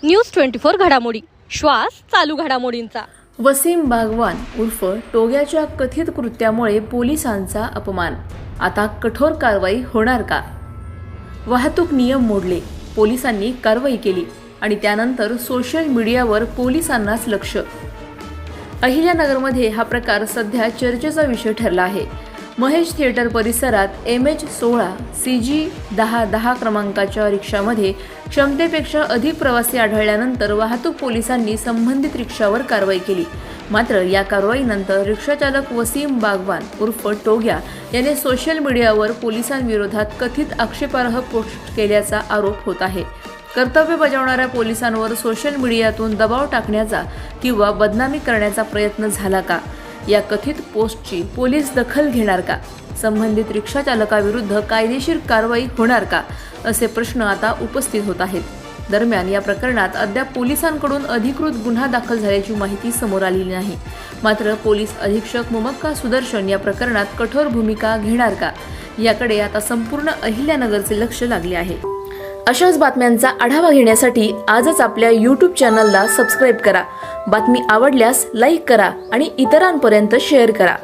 News 24 घडामोडी, श्वास चालू घडामोडींचा। वसीम बागवान उर्फ टोग्याच्या कथित कृत्यामुळे पोलिसांचा अपमान, आता कठोर कारवाई होणार का? वाहतूक नियम मोडले, पोलिसांनी कारवाई केली आणि त्यानंतर सोशल मीडियावर पोलिसांनाच लक्ष। अहिल्यानगरमध्ये हा प्रकार सध्या चर्चेचा विषय ठरला आहे। महेश थिएटर परिसरात MH16 CG 1010 क्रमांकाच्या रिक्षामध्ये क्षमतेपेक्षा अधिक प्रवासी आढळल्यानंतर वाहतूक पोलिसांनी संबंधित रिक्षावर कारवाई केली। मात्र या कारवाईनंतर रिक्षाचालक वसीम बागवान उर्फ टोग्या याने सोशल मीडियावर पोलिसांविरोधात कथित आक्षेपार्ह पोस्ट केल्याचा आरोप होत आहे। कर्तव्य बजावणाऱ्या पोलिसांवर सोशल मीडियातून दबाव टाकण्याचा किंवा बदनामी करण्याचा प्रयत्न झाला का? या कथित पोस्टची पोलीस दखल घेणार का? संबंधित रिक्षा चालकाविरुद्ध कायदेशीर कारवाई होणार का? असे प्रश्न आता उपस्थित होत आहेत। दरम्यान या प्रकरणात अद्याप पोलिसांकडून अधिकृत गुन्हा दाखल झाल्याची माहिती समोर आलेली नाही। मात्र पोलीस अधीक्षक मुमक्का सुदर्शन या प्रकरणात कठोर भूमिका घेणार का, याकडे आता संपूर्ण अहिल्यानगरचे लक्ष लागले आहे। अशाच बातम्यांचा आढावा घेण्यासाठी आजच आपल्या YouTube चॅनलला सबस्क्राईब करा। बातमी आवडल्यास लाईक करा आणि इतरांपर्यंत शेअर करा।